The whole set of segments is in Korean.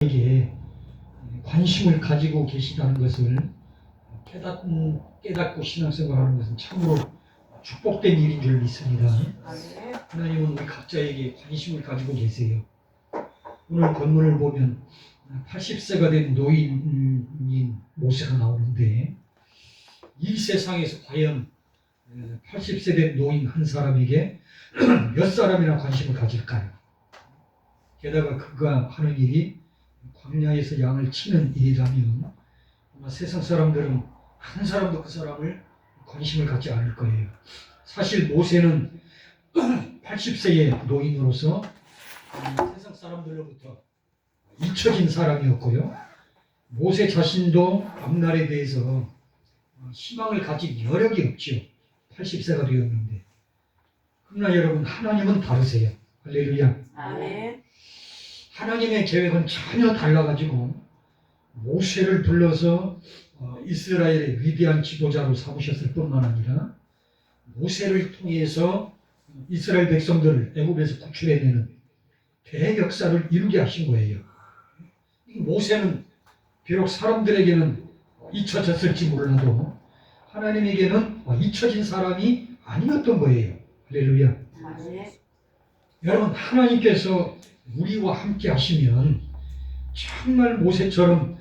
에게 관심을 가지고 계시다는 것을 깨닫고 신앙생활하는 것은 참으로 축복된 일인 줄 믿습니다. 하나님은 우리 각자에게 관심을 가지고 계세요. 오늘 본문을 보면 80세가 된 노인인 모세가 나오는데, 이 세상에서 과연 80세 된 노인 한 사람에게 몇 사람이나 관심을 가질까요? 게다가 그가 하는 일이 광야에서 양을 치는 일이라면 아마 세상 사람들은 한 사람도 그 사람을 관심을 갖지 않을 거예요. 사실 모세는 80세의 노인으로서 세상 사람들로부터 잊혀진 사람이었고요. 모세 자신도 앞날에 대해서 희망을 가질 여력이 없지요. 80세가 되었는데. 그러나 여러분, 하나님은 다르세요. 할렐루야. 아멘. 하나님의 계획은 전혀 달라가지고 모세를 불러서 이스라엘의 위대한 지도자로 삼으셨을 뿐만 아니라 모세를 통해서 이스라엘 백성들을 애굽에서 구출해내는 대역사를 이루게 하신 거예요. 모세는 비록 사람들에게는 잊혀졌을지 몰라도 하나님에게는 잊혀진 사람이 아니었던 거예요. 할렐루야. 아멘. 여러분, 하나님께서 우리와 함께 하시면 정말 모세처럼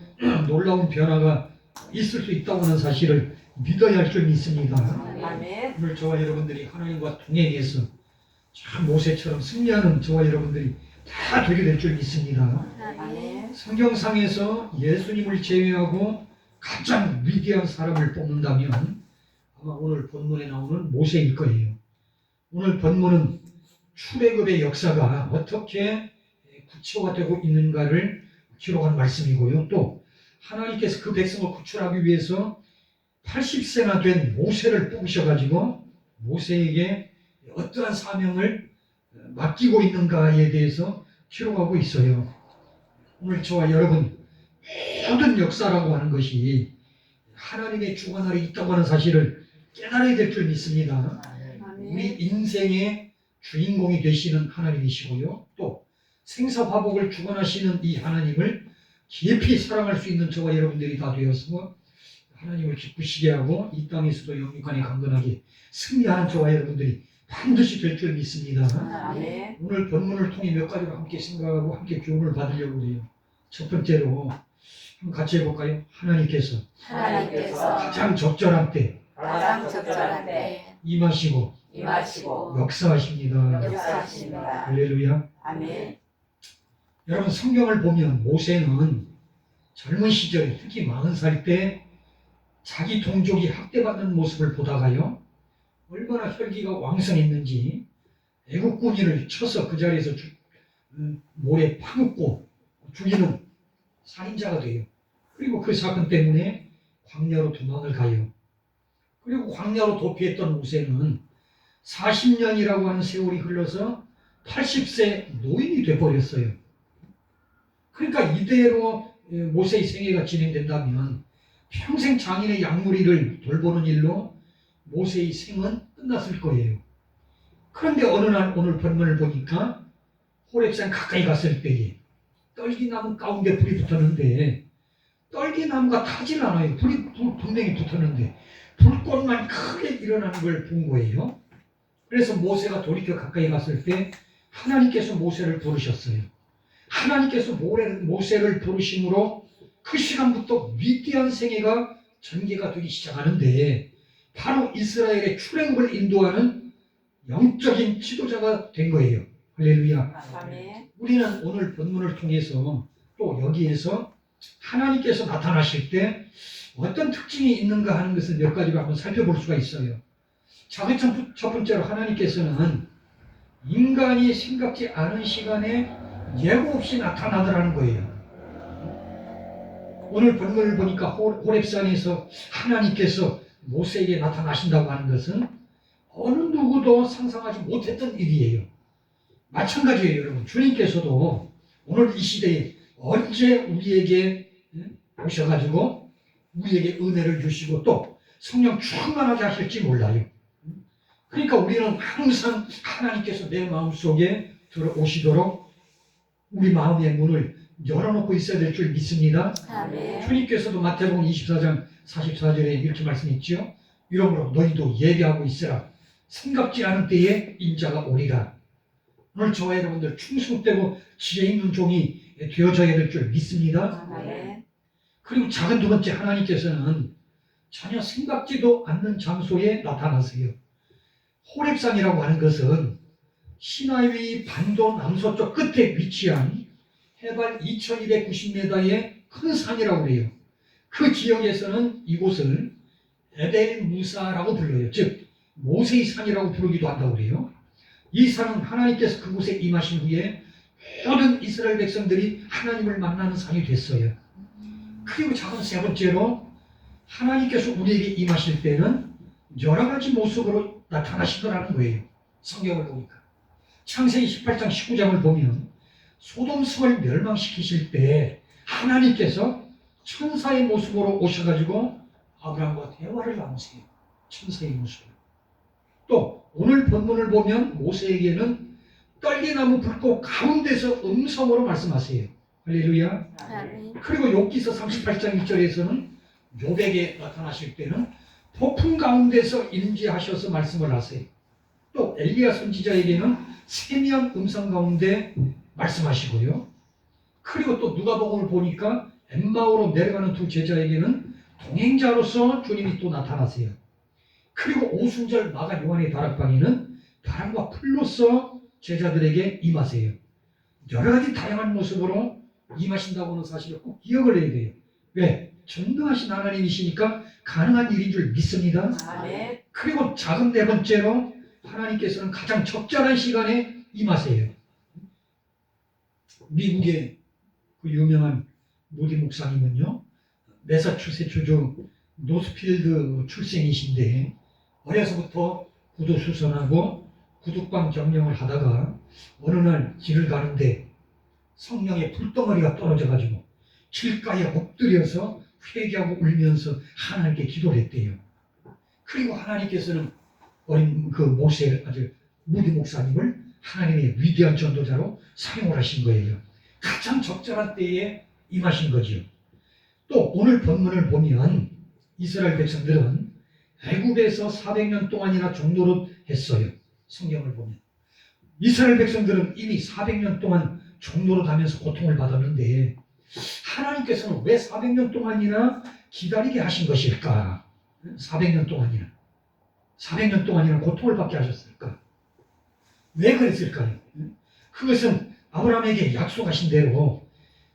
놀라운 변화가 있을 수 있다고 하는 사실을 믿어야 할 줄 믿습니다. 아멘. 오늘 저와 여러분들이 하나님과 동행해서 참 모세처럼 승리하는 저와 여러분들이 다 되게 될 줄 믿습니다. 아멘. 성경상에서 예수님을 제외하고 가장 위대한 사람을 뽑는다면 아마 오늘 본문에 나오는 모세일 거예요. 오늘 본문은 출애굽의 역사가 어떻게 구체화되고 있는가를 기록한 말씀이고요. 또 하나님께서 그 백성을 구출하기 위해서 80세나 된 모세를 뽑으셔가지고 모세에게 어떠한 사명을 맡기고 있는가에 대해서 기록하고 있어요. 오늘 저와 여러분, 모든 역사라고 하는 것이 하나님의 주관 아래 있다고 하는 사실을 깨달아야 될 줄 믿습니다. 우리 인생의 주인공이 되시는 하나님이시고요. 또 생사화복을 주관하시는 이 하나님을 깊이 사랑할 수 있는 저와 여러분들이 다 되어서 하나님을 기쁘시게 하고 이 땅에서도 영육간에 강건하게 승리하는 저와 여러분들이 반드시 될 줄 믿습니다. 아멘. 오늘 본문을 통해 몇 가지로 함께 생각하고 함께 교훈을 받으려고 해요. 첫 번째로 한번 같이 해볼까요? 하나님께서 가장 적절한 때 임하시고 역사하십니다. 할렐루야. 아멘. 여러분, 성경을 보면 모세는 젊은 시절에 특히 40살 때 자기 동족이 학대받는 모습을 보다가요, 얼마나 혈기가 왕성했는지 애국 군인을 쳐서 그 자리에서 모래 파묻고 죽이는 살인자가 돼요. 그리고 그 사건 때문에 광야로 도망을 가요. 그리고 광야로 도피했던 모세는 40년이라고 하는 세월이 흘러서 80세 노인이 돼버렸어요. 그러니까 이대로 모세의 생애가 진행된다면 평생 장인의 양무리를 돌보는 일로 모세의 생은 끝났을 거예요. 그런데 어느 날 오늘 본문을 보니까 호렙산 가까이 갔을 때에 떨기나무 가운데 불이 붙었는데 떨기나무가 타질 않아요. 불이 분명히 붙었는데 불꽃만 크게 일어나는 걸 본 거예요. 그래서 모세가 돌이켜 가까이 갔을 때 하나님께서 모세를 부르셨어요. 하나님께서 모세를 부르심으로 그 시간부터 위대한 생애가 전개가 되기 시작하는데 바로 이스라엘의 출애굽을 인도하는 영적인 지도자가 된 거예요. 할렐루야. 아멘. 우리는 오늘 본문을 통해서 또 여기에서 하나님께서 나타나실 때 어떤 특징이 있는가 하는 것을 몇 가지로 한번 살펴볼 수가 있어요. 자, 첫 번째로 하나님께서는 인간이 생각지 않은 시간에 예고 없이 나타나더라는 거예요. 오늘 본문을 보니까 호렙산에서 하나님께서 모세에게 나타나신다고 하는 것은 어느 누구도 상상하지 못했던 일이에요. 마찬가지예요, 여러분. 주님께서도 오늘 이 시대에 언제 우리에게 오셔가지고 우리에게 은혜를 주시고 또 성령 충만하게 하실지 몰라요. 그러니까 우리는 항상 하나님께서 내 마음속에 들어오시도록 우리 마음의 문을 열어놓고 있어야 될 줄 믿습니다. 아멘. 주님께서도 마태복음 24장 44절에 이렇게 말씀했지요. 이러므로 너희도 예배하고 있으라. 생각지 않은 때에 인자가 오리라. 오늘 저와 여러분들 충성되고 지혜 있는 종이 되어져야 될 줄 믿습니다. 아멘. 그리고 작은 두 번째, 하나님께서는 전혀 생각지도 않는 장소에 나타나세요. 호렙산이라고 하는 것은 시나이 반도 남서쪽 끝에 위치한 해발 2290m의 큰 산이라고 해요. 그 지역에서는 이곳을 에벨 무사라고 불러요. 즉 모세의 산이라고 부르기도 한다고 그래요. 이 산은 하나님께서 그곳에 임하신 후에 모든 이스라엘 백성들이 하나님을 만나는 산이 됐어요. 그리고 작은 세 번째로, 하나님께서 우리에게 임하실 때는 여러 가지 모습으로 나타나시더라는 거예요. 성경을 보니까 창세기 18장 19장을 보면 소돔성을 멸망시키실 때 하나님께서 천사의 모습으로 오셔가지고 아브라함과 대화를 나누세요. 천사의 모습으로. 또 오늘 본문을 보면 모세에게는 떨기나무 불꽃 가운데서 음성으로 말씀하세요. 할렐루야. 아멘. 그리고 욥기서 38장 1절에서는 욥에게 나타나실 때는 폭풍 가운데서 임재하셔서 말씀을 하세요. 또 엘리야 선지자에게는 세미한 음성 가운데 말씀하시고요. 그리고 또 누가복음을 보니까 엠마오로 내려가는 두 제자에게는 동행자로서 주님이 또 나타나세요. 그리고 오순절 마가 요한의 다락방에는 바람과 풀로서 제자들에게 임하세요. 여러 가지 다양한 모습으로 임하신다고 하는 사실을 꼭 기억을 해야 돼요. 왜? 전능하신 하나님이시니까 가능한 일인 줄 믿습니다. 아멘. 그리고 작은 네 번째로, 하나님께서는 가장 적절한 시간에 임하세요. 미국의 그 유명한 무디 목사님은요, 매사추세츠주 노스필드 출생이신데 어려서부터 구두수선하고 구두방 경영을 하다가 어느 날 길을 가는데 성령의 불덩어리가 떨어져가지고 길가에 엎드려서 회개하고 울면서 하나님께 기도를 했대요. 그리고 하나님께서는 어린 그 모세, 아주 무디 목사님을 하나님의 위대한 전도자로 사용을 하신 거예요. 가장 적절한 때에 임하신 거죠. 또 오늘 본문을 보면 이스라엘 백성들은 애굽에서 400년 동안이나 종노릇 했어요. 성경을 보면 이스라엘 백성들은 이미 400년 동안 종노릇하면서 고통을 받았는데 하나님께서는 왜 400년 동안이나 기다리게 하신 것일까? 400년 동안이나 고통을 받게 하셨을까? 왜 그랬을까요? 그것은 아브라함에게 약속하신 대로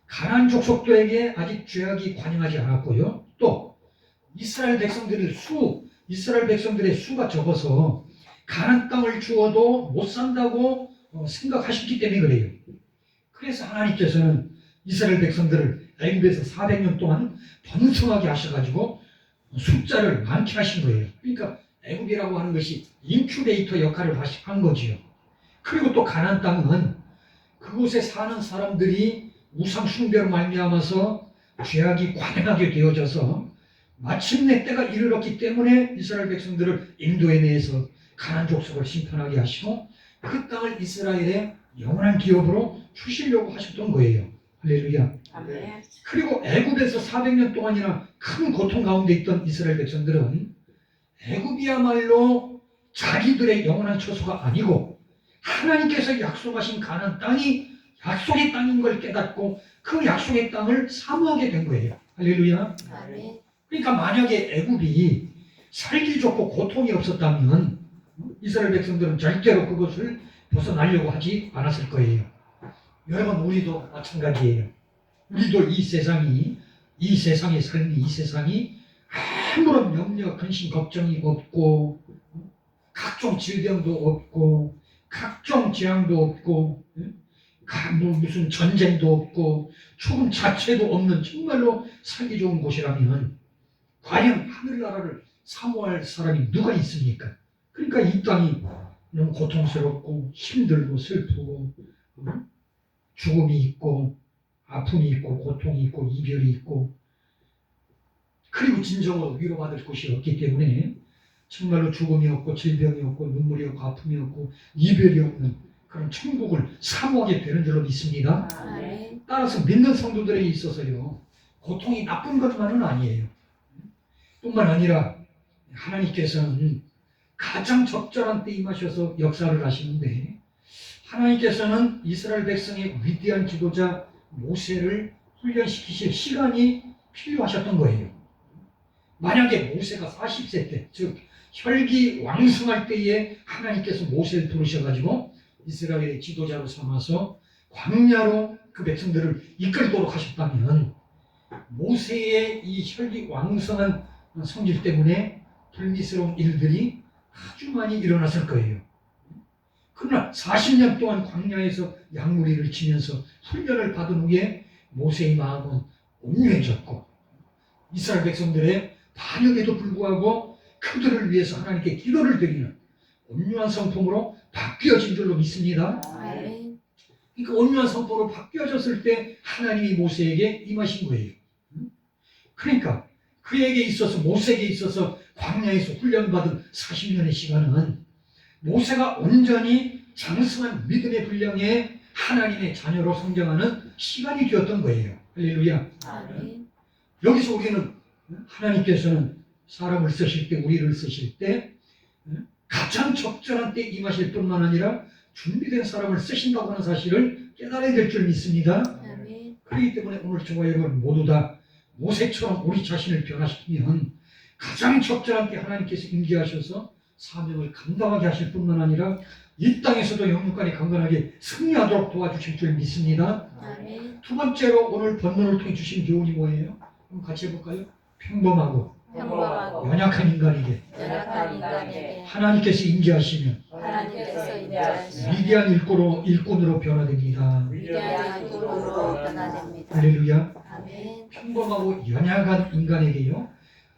가나안 족속들에게 아직 죄악이 관영하지 않았고요. 또 이스라엘 백성들의 수가 적어서 가나안 땅을 주어도 못 산다고 생각하셨기 때문에 그래요. 그래서 하나님께서는 이스라엘 백성들을 애굽에서 400년 동안 번성하게 하셔가지고 숫자를 많게 하신 거예요. 그러니까 애굽이라고 하는 것이 인큐베이터 역할을 한 거지요. 그리고 또 가나안 땅은 그곳에 사는 사람들이 우상 숭배로 말미암아서 죄악이 관행하게 되어져서 마침내 때가 이르렀기 때문에 이스라엘 백성들을 인도에 내서 가나안 족속을 심판하게 하시고 그 땅을 이스라엘의 영원한 기업으로 주시려고 하셨던 거예요. 할렐루야. 아멘. 그리고 애굽에서 400년 동안이나 큰 고통 가운데 있던 이스라엘 백성들은 애굽이야말로 자기들의 영원한 처소가 아니고 하나님께서 약속하신 가나안 땅이 약속의 땅인 걸 깨닫고 그 약속의 땅을 사모하게 된 거예요. 할렐루야. 아멘. 그러니까 만약에 애굽이 살기 좋고 고통이 없었다면 이스라엘 백성들은 절대로 그것을 벗어나려고 하지 않았을 거예요. 여러분, 우리도 마찬가지예요. 우리도 이 세상의 삶이, 이 세상이 아무런 염려, 근심, 걱정이 없고 각종 질병도 없고 각종 재앙도 없고 무슨 전쟁도 없고 죽음 자체도 없는 정말로 살기 좋은 곳이라면 과연 하늘나라를 사모할 사람이 누가 있습니까? 그러니까 이 땅이 너무 고통스럽고 힘들고 슬프고 죽음이 있고 아픔이 있고 고통이 있고 이별이 있고 그리고 진정으로 위로받을 곳이 없기 때문에 정말로 죽음이 없고 질병이 없고 눈물이 없고 아픔이 없고 이별이 없는 그런 천국을 사모하게 되는 줄로 믿습니다. 아멘. 따라서 믿는 성도들에게 있어서요, 고통이 나쁜 것만은 아니에요. 뿐만 아니라 하나님께서는 가장 적절한 때 임하셔서 역사를 하시는데, 하나님께서는 이스라엘 백성의 위대한 지도자 모세를 훈련시키실 시간이 필요하셨던 거예요. 만약에 모세가 40세 때, 즉 혈기왕성할 때에 하나님께서 모세를 부르셔가지고 이스라엘의 지도자로 삼아서 광야로 그 백성들을 이끌도록 하셨다면, 모세의 이 혈기왕성한 성질 때문에 불미스러운 일들이 아주 많이 일어났을 거예요. 그러나 40년 동안 광야에서 양무리를 치면서 훈련을 받은 후에 모세의 마음은 온유해졌고, 이스라엘 백성들의 반역에도 불구하고 그들을 위해서 하나님께 기도를 드리는 온유한 성품으로 바뀌어진 줄로 믿습니다. 아멘. 그러니까 온유한 성품으로 바뀌어졌을 때 하나님이 모세에게 임하신 거예요. 그러니까 그에게 있어서, 모세에게 있어서 광야에서 훈련받은 40년의 시간은 모세가 온전히 장성한 믿음의 분량에 하나님의 자녀로 성장하는 시간이 되었던 거예요. 할렐루야. 아멘. 여기서 우리는 하나님께서는 사람을 쓰실 때, 우리를 쓰실 때 가장 적절한 때 임하실 뿐만 아니라 준비된 사람을 쓰신다고 하는 사실을 깨달아야 될 줄 믿습니다. 아멘. 그렇기 때문에 오늘 저와 여러분 모두 다 모세처럼 우리 자신을 변화시키면 가장 적절한 때 하나님께서 임재하셔서 사명을 감당하게 하실 뿐만 아니라 이 땅에서도 영육간에 강건하게 승리하도록 도와주실 줄 믿습니다. 아멘. 두 번째로 오늘 본문을 통해 주신 교훈이 뭐예요? 한번 같이 해볼까요? 평범하고 평범하고 연약한 인간에게 연약한 인간에게 하나님께서 임재하시면 하나님께서 인자하시는 위대한 일꾼으로 변화됩니다. 위대한 이름으로 변화됩니다. 할렐루야. 아멘. 평범하고 연약한 인간에게요,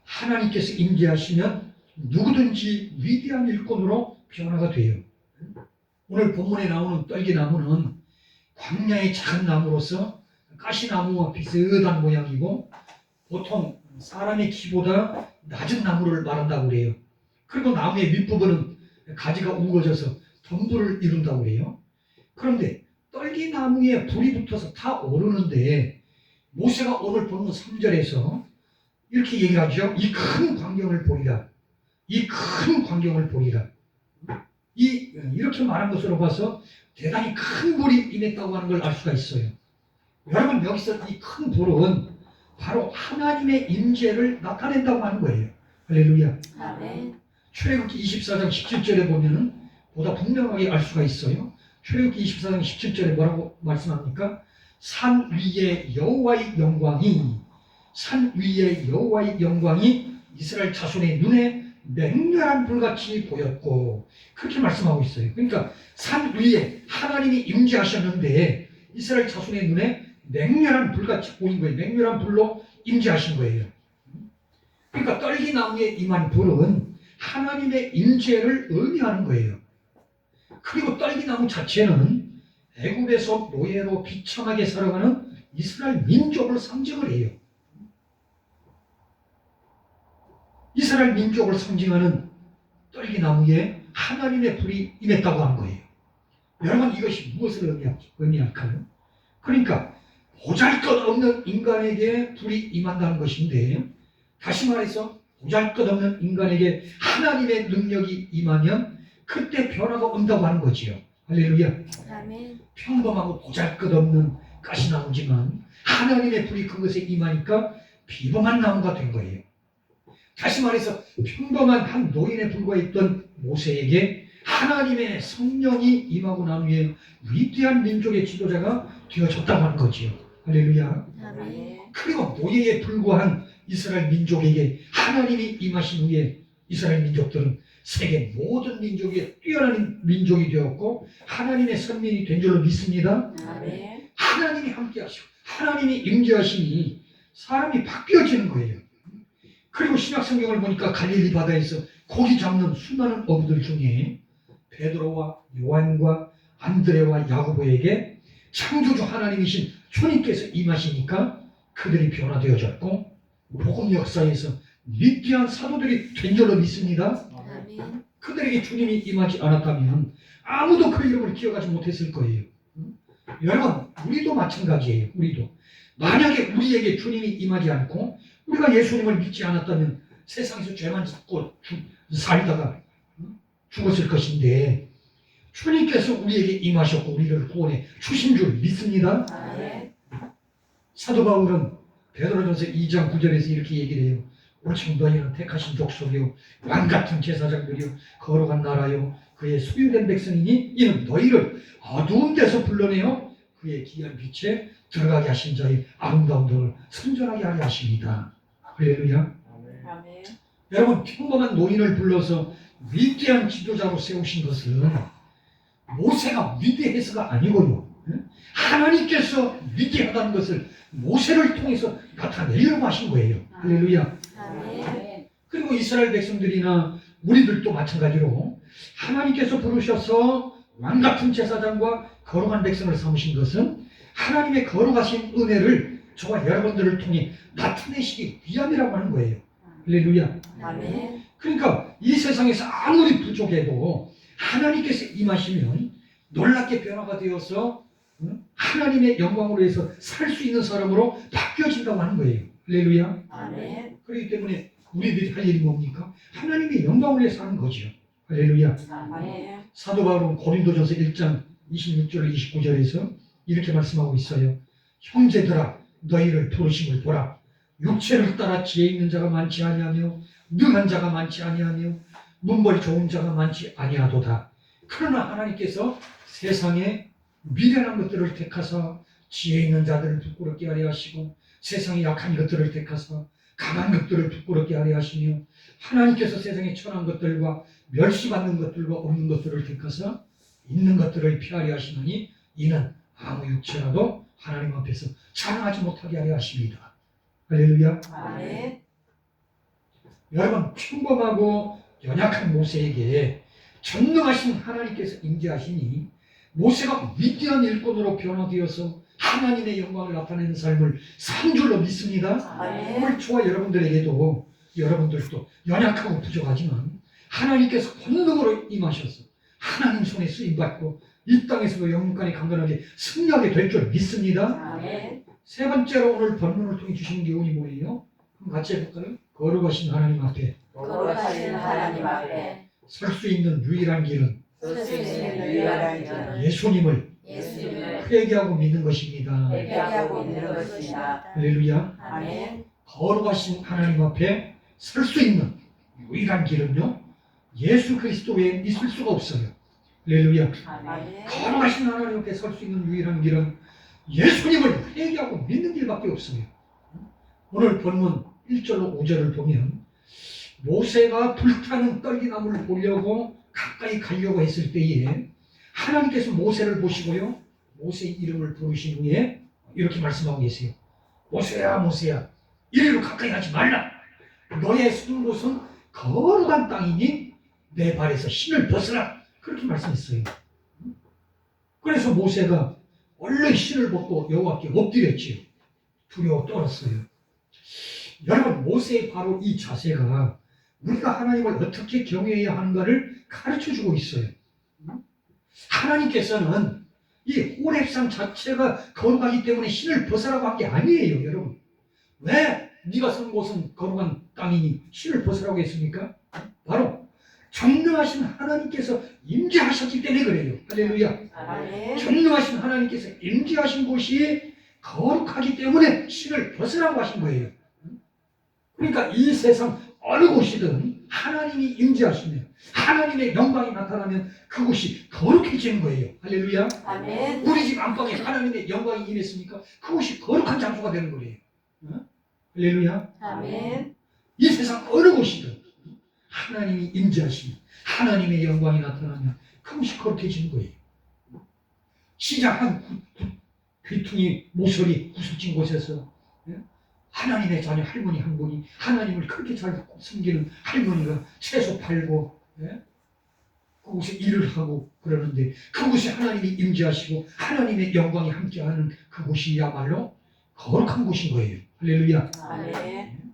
하나님께서 임재하시면 누구든지 위대한 일꾼으로 변화가 돼요. 오늘 본문에 나오는 떨기나무는 광야의 작은 나무로서 가시나무와 비슷한 모양이고 보통 사람의 키보다 낮은 나무를 말한다고 그래요. 그리고 나무의 윗부분은 가지가 우거져서 덤불을 이룬다고 그래요. 그런데 떨기나무에 불이 붙어서 다 오르는데 모세가 오늘 본문 3절에서 이렇게 얘기하죠. 이 큰 광경을 보리라. 이 큰 광경을 보리라. 이렇게 말한 것으로 봐서 대단히 큰 불이 임했다고 하는 걸 알 수가 있어요. 여러분, 여기서 이 큰 불은 바로 하나님의 임재를 나타낸다고 하는 거예요. 할렐루야. 아멘. 출애굽기 24장 17절에 보면은 보다 분명하게 알 수가 있어요. 출애굽기 24장 17절에 뭐라고 말씀합니까? 산 위에 여호와의 영광이, 산 위에 여호와의 영광이 이스라엘 자손의 눈에 맹렬한 불같이 보였고, 그렇게 말씀하고 있어요. 그러니까 산 위에 하나님이 임재하셨는데 이스라엘 자손의 눈에 맹렬한 불같이 보인 거예요. 맹렬한 불로 임재하신 거예요. 그러니까 떨기나무에 임한 불은 하나님의 임재를 의미하는 거예요. 그리고 떨기나무 자체는 애굽에서 노예로 비참하게 살아가는 이스라엘 민족을 상징을 해요. 이스라엘 민족을 상징하는 떨기나무에 하나님의 불이 임했다고 하는 거예요. 여러분, 이것이 무엇을 의미할까요? 그러니까 보잘것없는 인간에게 불이 임한다는 것인데, 다시 말해서 보잘것없는 인간에게 하나님의 능력이 임하면 그때 변화가 온다고 하는 거지요. 할렐루야. 아멘. 평범하고 보잘것없는 가시나무지만 하나님의 불이 그것에 임하니까 비범한 나무가 된 거예요. 다시 말해서 평범한 한 노인에 불과했던 모세에게 하나님의 성령이 임하고 난 후에 위대한 민족의 지도자가 되어졌다고 하는 거지요. 할렐루야. 아멘. 그리고 노예에 불과한 이스라엘 민족에게 하나님이 임하신 후에 이스라엘 민족들은 세계 모든 민족에 뛰어난 민족이 되었고 하나님의 선민이 된 줄로 믿습니다. 아멘. 하나님이 함께 하시고 하나님이 임재하시니 사람이 바뀌어지는 거예요. 그리고 신약 성경을 보니까 갈릴리 바다에서 고기 잡는 수많은 어부들 중에 베드로와 요한과 안드레와 야고보에게 창조주 하나님이신 주님께서 임하시니까 그들이 변화되어졌고 복음 역사에서 위대한 사도들이 된 줄로 믿습니다. 아멘. 그들에게 주님이 임하지 않았다면 아무도 그 이름을 기억하지 못했을 거예요. 여러분, 우리도 마찬가지예요. 우리도 만약에 우리에게 주님이 임하지 않고 우리가 예수님을 믿지 않았다면 세상에서 죄만 짓고 살다가 죽었을 것인데, 주님께서 우리에게 임하셨고 우리를 구원해 주신 줄 믿습니다. 아멘. 사도 바울은 베드로전서 2장 9절에서 이렇게 얘기를 해요. 오직 너희는 택하신 족속이요 왕같은 제사장들이요 거룩한 나라요 그의 소유된 백성이니 이는 너희를 어두운 데서 불러내어 그의 귀한 빛에 들어가게 하신 자의 아름다운德을 선전하게 하려 하십니다. 할렐루야. 아멘. 여러분, 평범한 노인을 불러서 위대한 지도자로 세우신 것은 모세가 위대해서가 아니고요, 하나님께서 위대하다는 것을 모세를 통해서 나타내려고 하신 거예요. 할렐루야. 아멘. 그리고 이스라엘 백성들이나 우리들도 마찬가지로 하나님께서 부르셔서 왕같은 제사장과 거룩한 백성을 삼으신 것은 하나님의 거룩하신 은혜를 저와 여러분들을 통해 나타내시기 위함이라고 하는 거예요. 할렐루야. 아멘. 그러니까 이 세상에서 아무리 부족해도 하나님께서 임하시면 놀랍게 변화가 되어서 하나님의 영광으로 해서 살 수 있는 사람으로 바뀌어진다고 하는 거예요. 할렐루야. 아멘. 그렇기 때문에 우리들이 할 일이 뭡니까? 하나님의 영광을 위해서 하는 거죠. 할렐루야. 아멘. 사도 바울은 고린도전서 1장 26절 29절에서 이렇게 말씀하고 있어요. 형제들아 너희를 부르심을 보라. 육체를 따라 지혜 있는 자가 많지 아니하며 능한 자가 많지 아니하며 문벌 좋은 자가 많지 아니하도다. 그러나 하나님께서 세상에 미련한 것들을 택하사 지혜 있는 자들을 부끄럽게 하려 하시고 세상에 약한 것들을 택하사 강한 것들을 부끄럽게 하려 하시며 하나님께서 세상에 천한 것들과 멸시받는 것들과 없는 것들을 택하사 있는 것들을 피하려 하시느니 이는 아무 육체라도 하나님 앞에서 자랑하지 못하게 하려 하십니다. 할렐루야. 아멘. 여러분, 평범하고 연약한 모세에게 전능하신 하나님께서 임재하시니 모세가 위대한 일꾼으로 변화되어서 하나님의 영광을 나타내는 삶을 산 줄로 믿습니다. 아멘. 오늘 저와 여러분들에게도 여러분들도 연약하고 부족하지만 하나님께서 권능으로 임하셔서 하나님 손에 쓰임받고 이 땅에서도 영원까지 강건하게 승리하게 될 줄 믿습니다. 아멘. 세 번째로 오늘 본문을 통해 주시는 교훈이 뭐예요? 한번 같이 해볼까요? 거룩하신 하나님 앞에 거룩하신 하나님 앞에 설 수 있는 유일한 길은 쓸 수 있는 유일한 길은 예수님을 예수님을 회개하고 믿는 것입니다. 회개하고 있는 것입니다. 할렐루야. 아멘. 거룩하신 하나님 앞에 설 수 있는 유일한 길은요, 예수 그리스도 외에 있을 수가 없어요. 할렐루야. 아멘. 거룩하신 하나님 앞에 설 수 있는 유일한 길은 예수님을 회개하고 믿는 길밖에 없어요. 오늘 본문 1절로 5절을 보면 모세가 불타는 떨기나무를 보려고 가까이 가려고 했을 때에 하나님께서 모세를 보시고요, 모세의 이름을 부르신 후에 이렇게 말씀하고 계세요. 모세야 모세야 이리로 가까이 가지 말라. 너의 선 곳은 거룩한 땅이니 내 발에서 신을 벗으라. 그렇게 말씀했어요. 그래서 모세가 얼른 신을 벗고 여호와께 엎드렸지요. 두려워 떨었어요. 여러분, 모세의 바로 이 자세가 우리가 하나님을 어떻게 경외해야 하는가를 가르쳐주고 있어요. 하나님께서는 이 호렙산 자체가 거룩하기 때문에 신을 벗으라고 한 게 아니에요. 여러분, 왜 네가 선 곳은 거룩한 땅이니 신을 벗으라고 했습니까? 바로 전능하신 하나님께서 임재하셨기 때문에 그래요. 할렐루야. 아멘. 전능하신 하나님께서 임재하신 곳이 거룩하기 때문에 신을 벗으라고 하신 거예요. 그러니까 이 세상 어느 곳이든 하나님이 임재하시면 하나님의 영광이 나타나면 그곳이 거룩해지는 거예요. 할렐루야. 아멘. 우리 집 안방에 하나님의 영광이 임했으니까 그곳이 거룩한 장소가 되는 거예요. 할렐루야. 아멘. 이 세상 어느 곳이든 하나님이 임재하시면 하나님의 영광이 나타나면 그것이 거룩해지는 거예요. 시장 한 귀퉁이 모서리 구석진 곳에서 하나님의 자녀 할머니 한 분이 하나님을 그렇게 잘 섬기는 할머니가 채소 팔고 그곳에 일을 하고 그러는데 그곳에 하나님이 임재하시고 하나님의 영광이 함께하는 그곳이야말로 거룩한 곳인 거예요. 할렐루야. 아멘.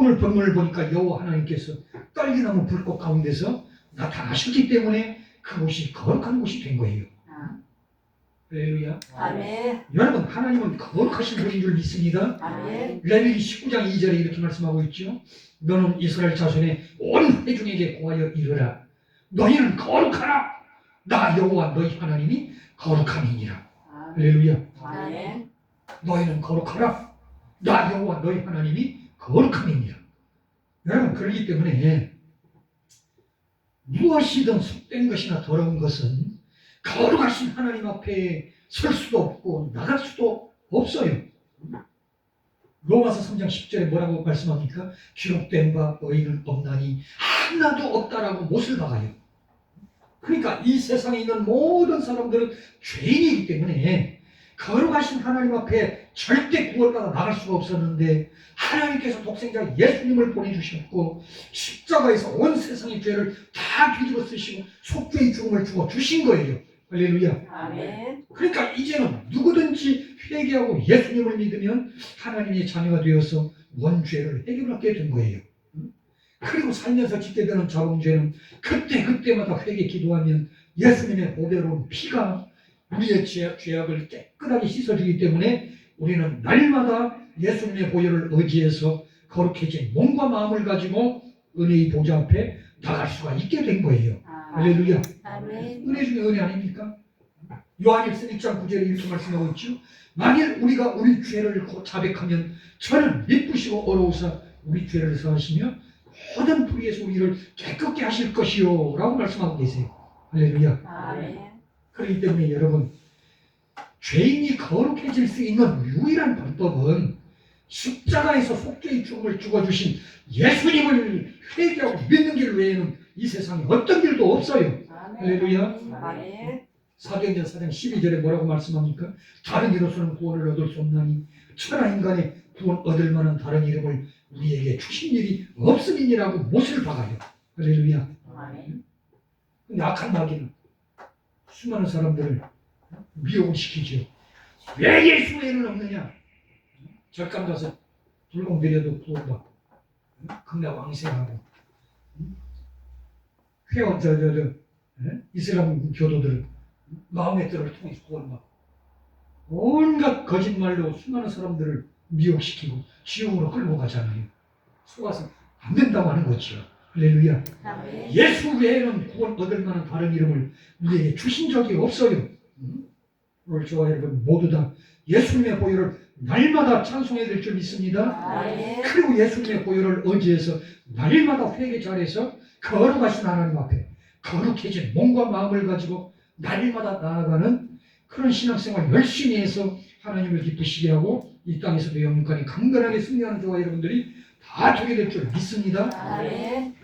오늘 본문을 보니까 여호와 하나님께서 떨기나무 불꽃 가운데서 나타나셨기 때문에 그곳이 거룩한 곳이 된 거예요. 할렐루야. 아멘. 여러분, 하나님은 거룩하신 분인 줄 믿습니다. 아멘. 레위기 19장 2절에 이렇게 말씀하고 있죠. 너는 이스라엘 자손의 온 회중에게 고하여 이르라. 너희는 거룩하라. 나 여호와 너희 하나님이 거룩함이니라. 할렐루야. 아멘. 너희는 거룩하라. 나 여호와 너희 하나님이 거룩함이니라. 여러분, 그러기 때문에 무엇이든 속된 것이나 더러운 것은 거룩하신 하나님 앞에 설 수도 없고 나갈 수도 없어요. 로마서 3장 10절에 뭐라고 말씀합니까? 기록된 바 너희는 없나니 하나도 없다라고 못을 박아요. 그러니까 이 세상에 있는 모든 사람들은 죄인이기 때문에 거룩하신 하나님 앞에 절대 구원받아 나갈 수가 없었는데 하나님께서 독생자 예수님을 보내주셨고 십자가에서 온 세상의 죄를 다 뒤집어 쓰시고 속죄의 죽음을 주어 주신 거예요. 할렐루야. 아멘. 그러니까 이제는 누구든지 회개하고 예수님을 믿으면 하나님의 자녀가 되어서 원죄를 해결하게 된 거예요. 그리고 살면서 짓게 되는 자범죄는 그때마다 회개 기도하면 예수님의 보배로운 피가 우리의 죄악을 깨끗하게 씻어주기 때문에 우리는 날마다 예수님의 보혈을 의지해서 거룩해진 몸과 마음을 가지고 은혜의 보좌 앞에 나갈 수가 있게 된 거예요. 할렐루야. 아멘. 은혜 중에 은혜 아닙니까? 요한일서 1장 9절에 이렇게 말씀하고 있죠. 만일 우리가 우리 죄를 자백하면 저는 미쁘시고 어로우사 우리 죄를 사하시며 모든 불의에서 우리를 깨끗게 하실 것이요 라고 말씀하고 계세요. 할렐루야. 아멘. 그렇기 때문에 여러분, 죄인이 거룩해질 수 있는 유일한 방법은 십자가에서 속죄의 죽음을 죽어주신 예수님을 회개하고 믿는 길 외에는 이 세상에 어떤 길도 없어요. 할렐루야. 아멘. 사도행전 4장 12절에 뭐라고 말씀합니까? 다른 이로서는 구원을 얻을 수 없나니 천하 인간의 구원 얻을 만한 다른 이름을 우리에게 주신 일이 없음이니라고 못을 박아요. 할렐루야. 아멘. 근데 악한 마귀는 수많은 사람들을 미혹을 시키죠. 왜 예수 외에는 없느냐? 절감 가서 불공 드려도 구원받고 금나 왕생하고 회원 이슬람 교도들은 마음의 뜰을 통해서 구원받고 온갖 거짓말로 수많은 사람들을 미혹시키고 지옥으로 끌고 가잖아요. 속아서 안 된다고 하는 거죠. 할렐루야. 아멘. 예수 외에는 구원 얻을 만한 다른 이름을 우리에게 주신 적이 없어요. 오늘 저와 여러분 모두 다 예수님의 보혈을 날마다 찬송해야 될 줄 믿습니다. 아멘. 그리고 예수님의 보혈을 의지해서 날마다 회개 잘해서 거룩하신 하나님 앞에 거룩해진 몸과 마음을 가지고 날마다 나아가는 그런 신앙생활 열심히 해서 하나님을 기쁘시게 하고 이 땅에서도 영육간에 강건하게 승리하는 저와 여러분들이 다 되게 될 줄 믿습니다. 아멘.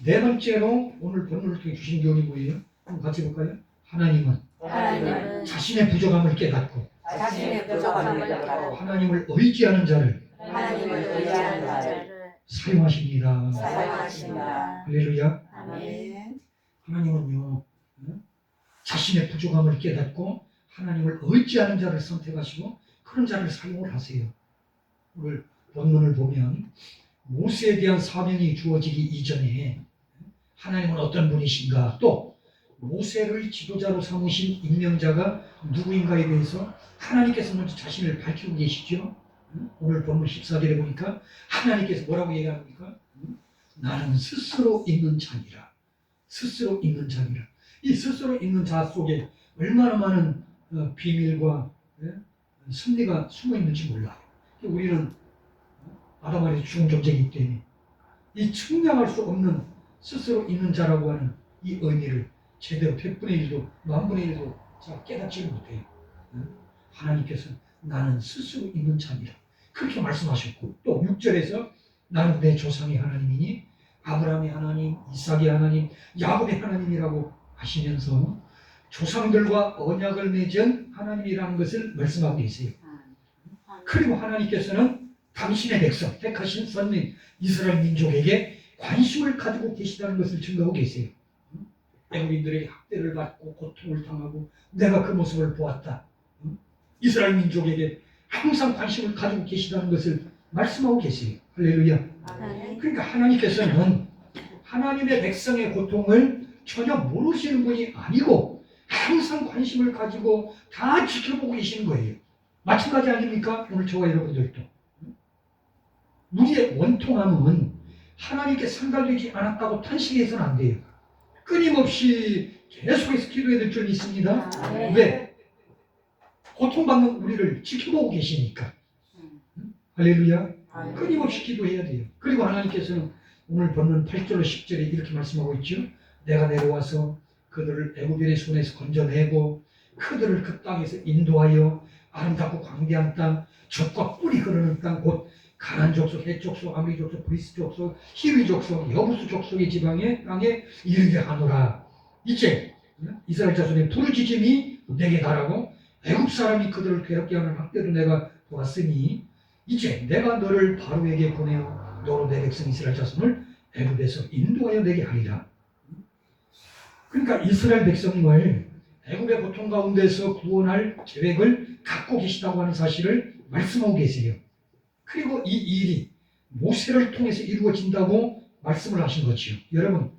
네 번째로 오늘 본문을 통해 주신 교훈이 뭐예요? 한번 같이 볼까요? 하나님은 하나님은 자신의 부족함을 깨닫고 자신의 부족함을 깨닫고 하나님을 의지하는 자를 하나님을 의지하는 자를 사용하십니다. 사용하십니다. 할렐루야. 아멘. 하나님은요, 자신의 부족함을 깨닫고 하나님을 의지하는 자를 선택하시고 그런 자를 사용을 하세요. 오늘 본문을 보면 모세에 대한 사명이 주어지기 이전에 하나님은 어떤 분이신가, 또 모세를 지도자로 삼으신 임명자가 누구인가에 대해서 하나님께서 먼저 자신을 밝히고 계시죠. 오늘 본문 14절에 보니까 하나님께서 뭐라고 얘기합니까? 나는 스스로 있는 자니라. 스스로 있는 자니라. 이 스스로 있는 자 속에 얼마나 많은 비밀과 섭리가 숨어 있는지 몰라요. 우리는 아담 안에서 죽은 존재이기 때문에 이 측량할 수 없는 스스로 있는 자라고 하는 이 의미를 제대로 100분의 1도 만분의 1도 잘 깨닫지를 못해요. 하나님께서 나는 스스로 있는 자니라 그렇게 말씀하셨고, 또 6절에서 나는 내 조상의 하나님이니 아브라함의 하나님, 이삭의 하나님, 야곱의 하나님이라고 하시면서 조상들과 언약을 맺은 하나님이라는 것을 말씀하고 계세요. 그리고 하나님께서는 당신의 백성, 택하신 선민 이스라엘 민족에게 관심을 가지고 계시다는 것을 증거하고 계세요. 애국인들의 학대를 받고 고통을 당하고 내가 그 모습을 보았다. 이스라엘 민족에게 항상 관심을 가지고 계시다는 것을 말씀하고 계세요. 할렐루야. 아멘. 그러니까 하나님께서는 하나님의 백성의 고통을 전혀 모르시는 분이 아니고 항상 관심을 가지고 다 지켜보고 계시는 거예요. 마찬가지 아닙니까? 오늘 저와 여러분들도. 우리의 원통함은 하나님께 상달되지 않았다고 탄식해서는 안 돼요. 끊임없이 계속해서 기도해야 될 줄 믿습니다. 아멘. 왜? 고통받는 우리를 지켜보고 계시니까. 할렐루야. 아멘. 끊임없이 기도해야 돼요. 그리고 하나님께서는 오늘 본문 8절로 10절에 이렇게 말씀하고 있죠. 내가 내려와서 그들을 애굽인의 손에서 건져내고 그들을 그 땅에서 인도하여 아름답고 광대한 땅, 젖과 꿀이 흐르는 땅, 곧 가나안 족속, 헷 족속, 아모리 족속, 브리스 족속, 히위 족속, 여부수 족속의 지방에 땅에 이르게 하노라. 이제 이스라엘 자손의 부르짖음이 내게 가라고 애굽 사람이 그들을 괴롭게 하는 학대도 내가 보았으니 이제 내가 너를 바로에게 보내어 너로 내 백성 이스라엘 자손을 애굽에서 인도하여 내게 하리라. 그러니까 이스라엘 백성을 애굽의 고통 가운데서 구원할 계획을 갖고 계시다고 하는 사실을 말씀하고 계세요. 그리고 이 일이 모세를 통해서 이루어진다고 말씀을 하신 거지요. 여러분,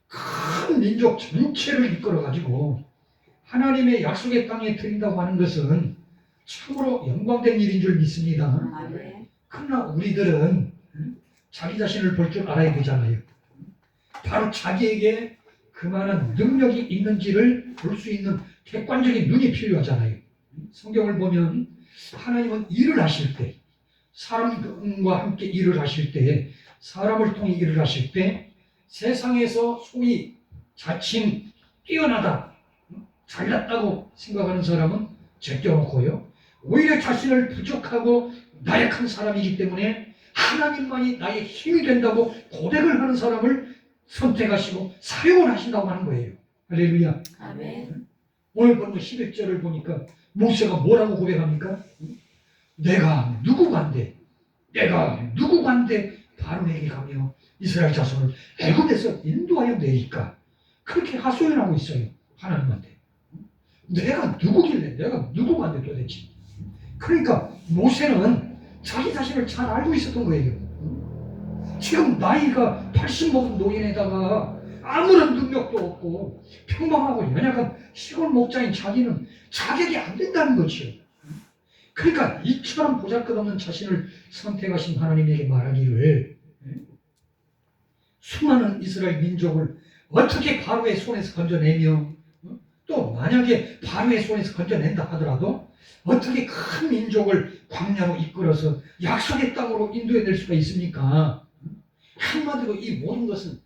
큰 민족 전체를 이끌어가지고 하나님의 약속의 땅에 들인다고 하는 것은 참으로 영광된 일인 줄 믿습니다. 아멘. 그러나 우리들은 자기 자신을 볼 줄 알아야 되잖아요. 바로 자기에게 그만한 능력이 있는지를 볼 수 있는 객관적인 눈이 필요하잖아요. 성경을 보면 하나님은 일을 하실 때, 사람과 함께 일을 하실 때, 사람을 통해 일을 하실 때 세상에서 소위 자칭 뛰어나다, 잘났다고 생각하는 사람은 제껴놓고요. 오히려 자신을 부족하고 나약한 사람이기 때문에 하나님만이 나의 힘이 된다고 고백을 하는 사람을 선택하시고 사용을 하신다고 하는 거예요. 할렐루야. 아멘. 오늘 본문 11절을 보니까 모세가 뭐라고 고백합니까? 내가 누구간데 바로에게 가며 이스라엘 자손을 애굽에서 인도하여 내리까. 그렇게 하소연하고 있어요. 하나님한테. 내가 누구길래 내가 누구간데 도대체. 그러니까 모세는 자기 자신을 잘 알고 있었던 거예요. 지금 나이가 80 먹은 노인에다가 아무런 능력도 없고 평범하고 연약한 시골 목자인 자기는 자격이 안 된다는 거죠. 그러니까 이처럼 보잘것없는 자신을 선택하신 하나님에게 말하기를 수많은 이스라엘 민족을 어떻게 바로의 손에서 건져내며 또 만약에 바로의 손에서 건져낸다 하더라도 어떻게 큰 민족을 광야로 이끌어서 약속의 땅으로 인도해낼 수가 있습니까? 한마디로 이 모든 것은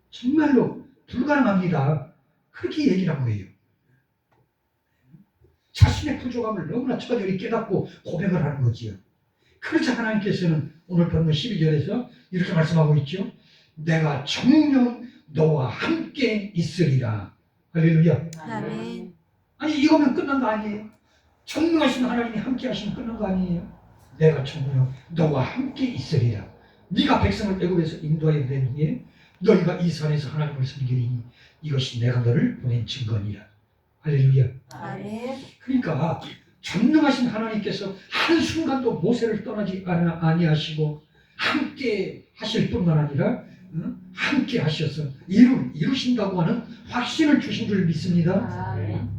정말로 불가능합니다. 그렇게 얘기를 한 거예요. 자신의 부족함을 너무나 처절히 깨닫고 고백을 하는 거지요. 그래서 하나님께서는 오늘 본문 12절에서 이렇게 말씀하고 있죠. 내가 정녕 너와 함께 있으리라. 할렐루야. 아멘. 아니 이거면 끝난 거 아니에요? 전능하신 하나님이 함께 하시면 끝난 거 아니에요? 내가 정녕 너와 함께 있으리라. 네가 백성을 애굽에서 인도하여 낸 후에 너희가 이 산에서 하나님을 섬기리니 이것이 내가 너를 보낸 증거니라. 할렐루야. 아멘. 그러니까 전능하신 하나님께서 한순간도 모세를 떠나지 아니하시고 함께 하실 뿐만 아니라 함께 하셔서 이루신다고 하는 확신을 주신 줄 믿습니다. 아멘.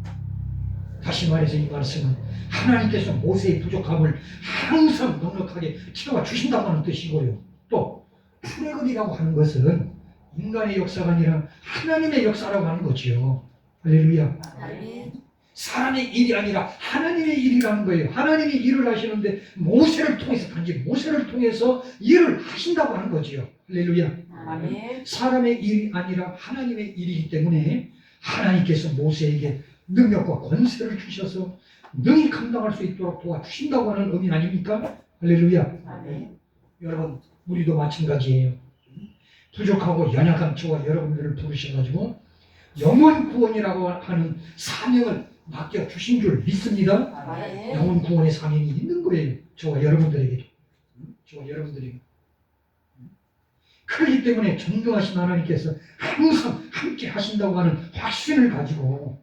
다시 말해서 이 말씀은 하나님께서 모세의 부족함을 항상 넉넉하게 채워 주신다고 하는 뜻이고요. 또 출애굽이라고 하는 것은 인간의 역사가 아니라 하나님의 역사라고 하는 거지요. 할렐루야. 아멘. 사람의 일이 아니라 하나님의 일이라는 거예요. 하나님이 일을 하시는데 모세를 통해서 단지 모세를 통해서 일을 하신다고 하는 거지요. 할렐루야. 아멘. 사람의 일이 아니라 하나님의 일이기 때문에 하나님께서 모세에게 능력과 권세를 주셔서 능히 감당할 수 있도록 도와주신다고 하는 의미 아닙니까? 할렐루야. 아멘. 여러분, 우리도 마찬가지예요. 부족하고 연약한 저와 여러분들을 부르셔가지고 영원 구원이라고 하는 사명을 맡겨주신 줄 믿습니다. 아멘. 영원 구원의 사명이 있는 거예요. 저와 여러분들에게. 저와 여러분들에게. 그렇기 때문에 전능하신 하나님께서 항상 함께 하신다고 하는 확신을 가지고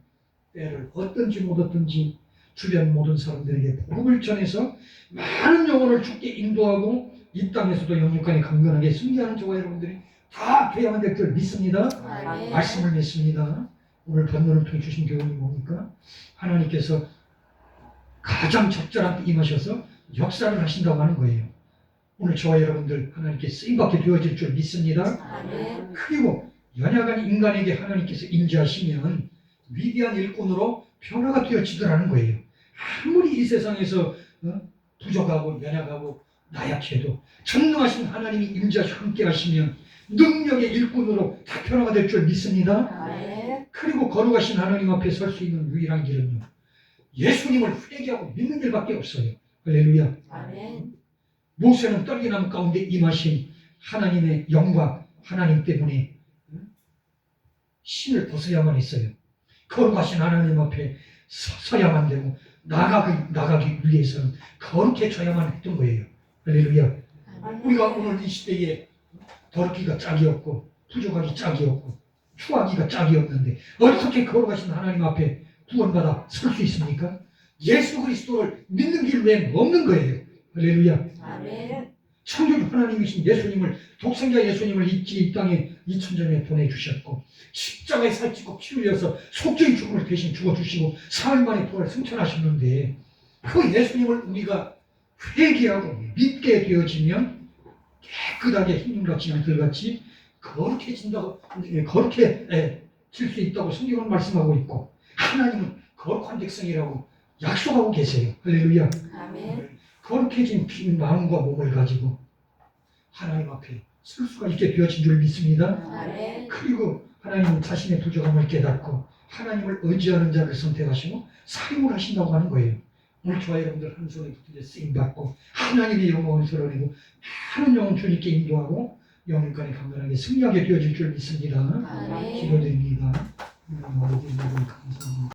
때를 얻든지 못 얻든지 주변 모든 사람들에게 복음을 전해서 많은 영혼을 주께 인도하고 이 땅에서도 영육간에 강건하게 승리하는 저와 여러분들이 다 돼야만 될 줄 믿습니다. 아멘. 말씀을 맺습니다. 오늘 본문을 통해 주신 교훈이 뭡니까? 하나님께서 가장 적절한 때 임하셔서 역사를 하신다고 하는 거예요. 오늘 저와 여러분들 하나님께 쓰임받게 되어질 줄 믿습니다. 아멘. 그리고 연약한 인간에게 하나님께서 임재하시면 위대한 일꾼으로 변화가 되어지더라는 거예요. 아무리 이 세상에서 부족하고 연약하고 나약해도 전능하신 하나님이 임재하시고 함께 하시면 능력의 일꾼으로 다 변화가 될 줄 믿습니다. 아멘. 그리고 거룩하신 하나님 앞에 설 수 있는 유일한 길은요, 예수님을 회개하고 믿는 길밖에 없어요. 할렐루야. 아멘. 모세는 떨기나무 가운데 임하신 하나님의 영광, 하나님 때문에 신을 벗어야만 했어요. 거룩하신 하나님 앞에 서야만 되고 나가기 위해서는 거룩해져야만 했던 거예요. 할렐루야. 우리가 오늘 이 시대에 더럽기가 짝이 없고 부족하기 짝이 없고 추하기가 짝이 없는데 어떻게 거룩하신 하나님 앞에 구원받아 설 수 있습니까? 예수 그리스도를 믿는 길 외엔 없는 거예요. 할렐루야. 아멘. 창조주 하나님이신 예수님을, 독생자 예수님을 이 땅에 2000년에 보내주셨고 십자가에 살찌고 피 흘려서 속죄의 죽음을 대신 죽어주시고 사흘 만에 부활 승천하셨는데 그 예수님을 우리가 회개하고 믿게 되어지면 깨끗하게 흰눈같이 양털같이 거룩해질 수 있다고 성경은 말씀하고 있고 하나님은 거룩한 백성이라고 약속하고 계세요. 할렐루야. 아멘. 거룩해진 마음과 몸을 가지고 하나님 앞에 설 수가 있게 되어진 줄 믿습니다. 아멘. 그리고 하나님은 자신의 부족함을 깨닫고 하나님을 의지하는 자를 선택하시고 사용을 하신다고 하는 거예요. 오늘 저와 여러분들 한 손에 붙들려 쓰임받고 하나님의 영광을 드러내고 많은 영혼 주님께 인도하고 영혼간에 강건하게 승리하게 되어질 줄 믿습니다. 아멘. 기도드립니다. 감사합니다.